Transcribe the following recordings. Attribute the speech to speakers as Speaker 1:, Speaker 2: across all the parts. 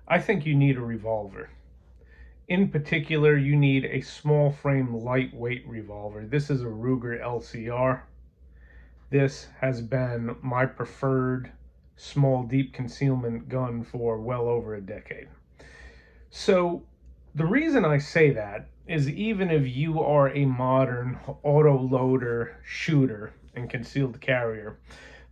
Speaker 1: I think you need a revolver. In particular, you need a small frame, lightweight revolver. This is a Ruger LCR. This has been my preferred small, deep concealment gun for well over a decade. So, the reason I say that is even if you are a modern auto loader shooter and concealed carrier,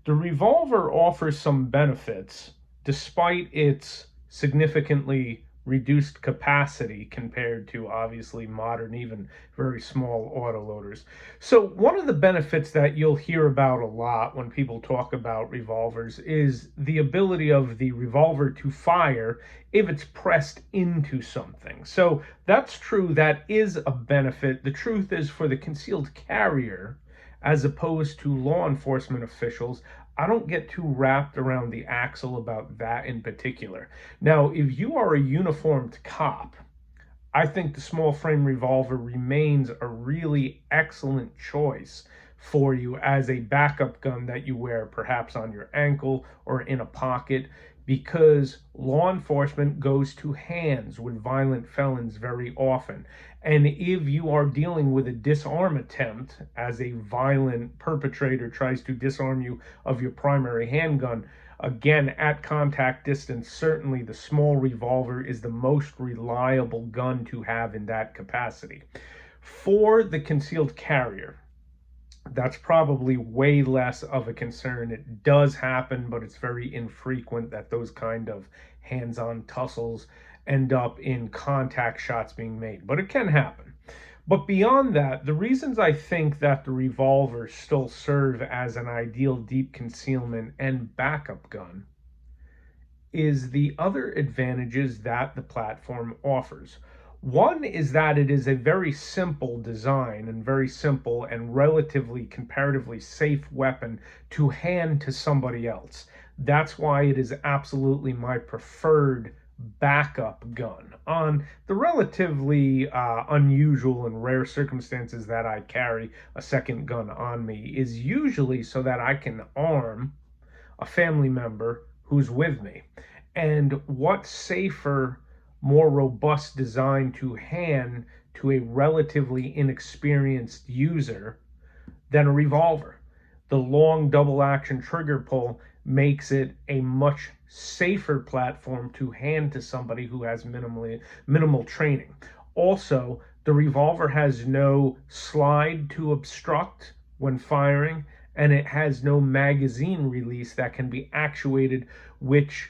Speaker 1: the revolver offers some benefits despite its significantly reduced capacity compared to obviously modern, even very small autoloaders. So, one of the benefits that you'll hear about a lot when people talk about revolvers is the ability of the revolver to fire if it's pressed into something. So, that's true, that is a benefit. The truth is, for the concealed carrier, as opposed to law enforcement officials, I don't get too wrapped around the axle about that in particular. Now, if you are a uniformed cop, I think the small frame revolver remains a really excellent choice for you as a backup gun that you wear perhaps on your ankle or in a pocket, because law enforcement goes to hands with violent felons very often. And if you are dealing with a disarm attempt as a violent perpetrator tries to disarm you of your primary handgun, again, at contact distance, certainly the small revolver is the most reliable gun to have in that capacity. For the concealed carrier, that's probably way less of a concern. It does happen, but it's very infrequent that those kind of hands-on tussles end up in contact shots being made, but it can happen. But beyond that, the reasons I think that the revolvers still serve as an ideal deep concealment and backup gun is the other advantages that the platform offers. One is that it is a very simple design and very simple and relatively comparatively safe weapon to hand to somebody else. That's why it is absolutely my preferred backup gun on the relatively unusual and rare circumstances that I carry a second gun on me, is usually so that I can arm a family member who's with me. And what safer, more robust design to hand to a relatively inexperienced user than a revolver? The long double action trigger pull makes it a much safer platform to hand to somebody who has minimal training. Also, the revolver has no slide to obstruct when firing, and it has no magazine release that can be actuated, which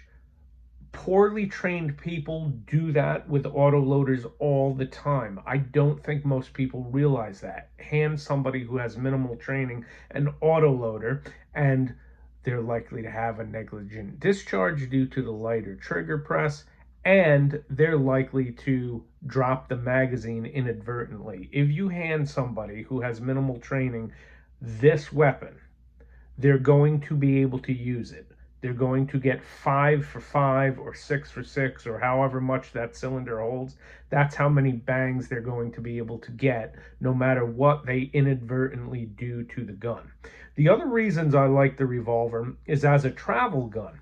Speaker 1: poorly trained people do that with autoloaders all the time. I don't think most people realize that. Hand somebody who has minimal training an autoloader, and they're likely to have a negligent discharge due to the lighter trigger press, and they're likely to drop the magazine inadvertently. If you hand somebody who has minimal training this weapon, they're going to be able to use it. They're going to get 5 for 5 or 6 for 6 or however much that cylinder holds. That's how many bangs they're going to be able to get, no matter what they inadvertently do to the gun. The other reasons I like the revolver is as a travel gun.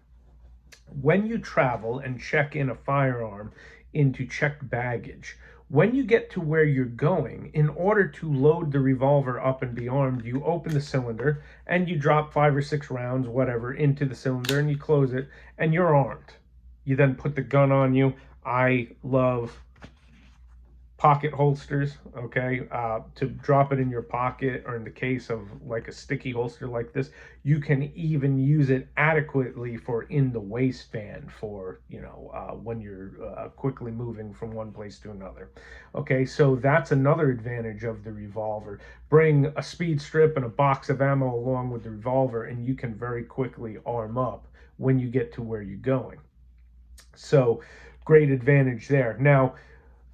Speaker 1: When you travel and check in a firearm into checked baggage, when you get to where you're going, in order to load the revolver up and be armed, you open the cylinder and you drop 5 or 6 rounds, whatever, into the cylinder, and you close it and you're armed. You then put the gun on you. I love pocket holsters, okay, to drop it in your pocket, or in the case of like a sticky holster like this, you can even use it adequately for in the waistband for, when you're quickly moving from one place to another. Okay, so that's another advantage of the revolver. Bring a speed strip and a box of ammo along with the revolver, and you can very quickly arm up when you get to where you're going. So great advantage there. Now,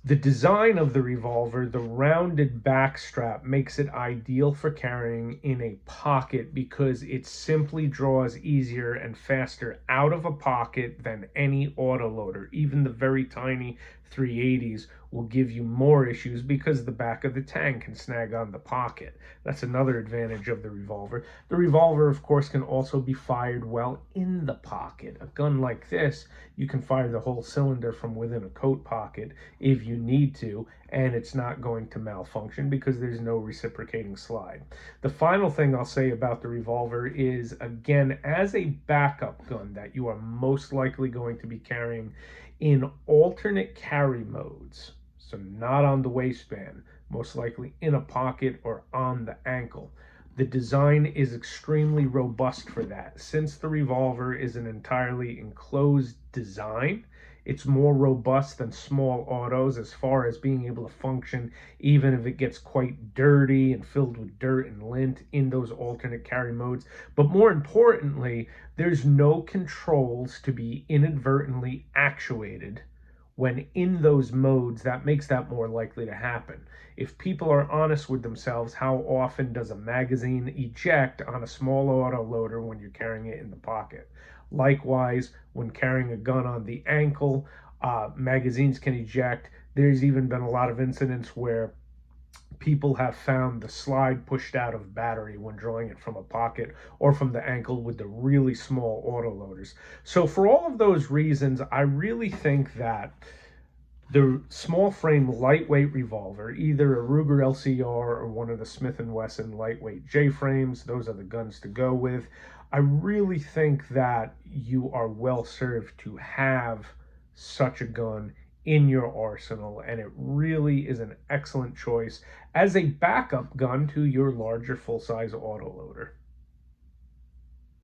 Speaker 1: The design of the revolver, the rounded back strap, makes it ideal for carrying in a pocket because it simply draws easier and faster out of a pocket than any autoloader. Even the very tiny 380s will give you more issues because the back of the tank can snag on the pocket. That's another advantage of the revolver. The revolver, of course, can also be fired well in the pocket. A gun like this, you can fire the whole cylinder from within a coat pocket if you need to, and it's not going to malfunction because there's no reciprocating slide. The final thing I'll say about the revolver is, again, as a backup gun that you are most likely going to be carrying in alternate carry modes, so not on the waistband, most likely in a pocket or on the ankle. The design is extremely robust for that. Since the revolver is an entirely enclosed design, it's more robust than small autos as far as being able to function even if it gets quite dirty and filled with dirt and lint in those alternate carry modes. But more importantly, there's no controls to be inadvertently actuated when in those modes. That makes that more likely to happen. If people are honest with themselves, how often does a magazine eject on a small auto loader when you're carrying it in the pocket? Likewise, when carrying a gun on the ankle, magazines can eject. There's even been a lot of incidents where people have found the slide pushed out of battery when drawing it from a pocket or from the ankle with the really small autoloaders. So for all of those reasons, I really think that the small frame lightweight revolver, either a Ruger LCR or one of the Smith & Wesson lightweight J frames, those are the guns to go with. I really think that you are well served to have such a gun in your arsenal, and it really is an excellent choice as a backup gun to your larger full-size autoloader.